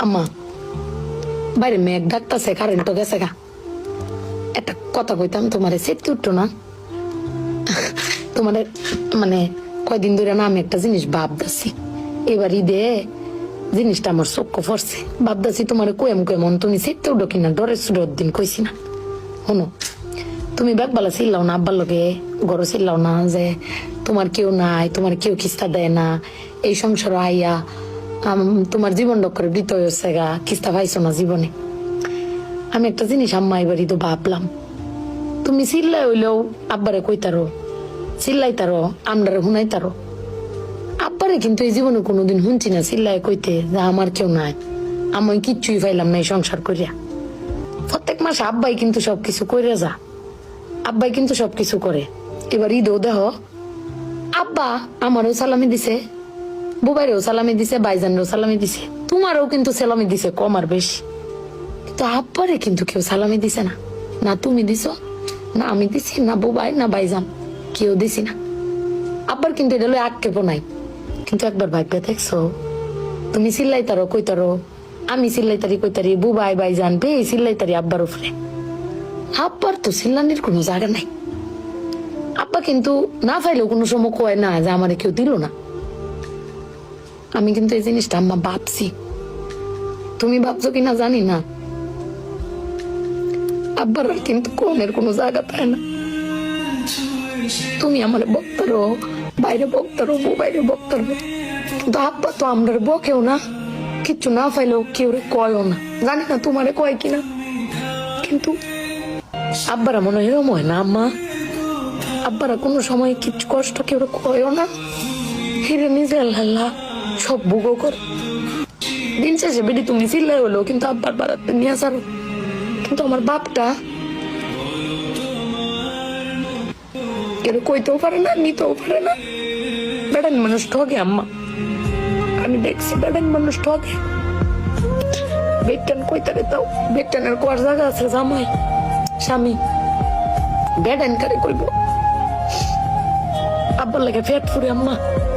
আম্মা বাইরে মেঘ ডাকতেছে, কারেন্ট গেছে গা। একটা কথা কইতাম, তোমারে সেটকে উঠতো না? তোমার মানে কয়দিন ধরে না আমি একটা জিনিস ভাবতেছি, এবার ঈদে জিনিসটা আমার চোখ পড়ছে। ভাবতেছি তোমার কেমন তুমি সেটকে উঠো কিনা, ডরের সুরের দিন কইছি না। শোনো, তুমি ব্যাগবালা ছিলাও না, আব্বার লগে গড় ছিলাও না যে তোমার কেউ নাই, তোমার কেউ কিস্তা দেয় না, এই সংসার আইয়া তোমার জীবন ডক্করে বৃত হয়েছে গা, কিস্তা পাইছো না জীবনে। আমি একটা জিনিস আম্মা এবারই তো ভাবলাম, তুমি চিল্লাই হইলেও আব্বারে কইতারো, চিল্লাইতারো, আমরারে শুনাইতারো। আব্বারে কিন্তু এই জীবনে কোনোদিন শুনছি না চিল্লাই কইতে যে আমার কেউ নাই, আমি কিচ্ছুই পাইলাম না এই সংসার করিয়া। প্রত্যেক মাসে আব্বাই কিন্তু সবকিছু করে যা, আব্বাই কিন্তু সবকিছু করে। এবার ঈদও দেহ আব্বা আমারও সালামি দিছে, বুবাইরেও সালামি দিছে, ভাইজানেরও সালামি দিছে, তোমারও কিন্তু সালামি দিছে কম আর বেশি। কিন্তু আব্বারে কিন্তু কেউ সালামি দিছে না, না তুমি দিছো, না আমি দিছি, না বুবাই, না ভাইজান, কেউ দিছি না। আব্বার কিন্তু এটা লই আক্ষেপও নাই। কিন্তু একবার ভাইবে দেখছো, তুমি চিল্লাইতারো কইতারো, আমি চিল্লাইতারি কইতারি, বুবাই ভাইজান বে চিল্লাইতারি আব্বার উপরে। আব্বার তো চিল্লানির কোনো জায়গা নাই। আব্বা কিন্তু না পাইলেও কোনো সময় কয় না যে আমারে কেউ দিল না। আমি কিন্তু এই জিনিসটা আম্মা ভাবছি, তুমি ভাবছো কিনা জানি না। আব্বার কিন্তু কমের কোনো জায়গা পায় না। তুমি আমার বক্তারো, বাইরে বক্তারো, বাইরে বক্তারো, কিন্তু আব্বা তো আমরা বকেও না, কিচ্ছু না পাইলেও কেউ কয়ও না। জানি না তোমারে কয় কিনা, কিন্তু আব্বারা মনে হয় এরম হয় না আম্মা? আব্বারা কোনো সময় কিছু কষ্ট কেউ কয়ও না, হিরে নিজে আল্লাহ সব ভোগও করে। দিন শেষে বেটি তুমি চিল্লাই হলো কিন্তু আব্বার বাড়াতে নিয়ে আসার। কিন্তু আমার বাপটা কেউ কইতেও পারে না, নিতেও পারে না। বেড়ান মানুষ ঠকে আম্মা, আমি দেখছি বেড়ান মানুষ ঠকে। বেটান কইতারে তাও বেটানের কোয়ার জায়গা আছে, জামাই স্বামী বেড়ান কারে কইব। আব্বার লাগে পেট ফুরে আম্মা।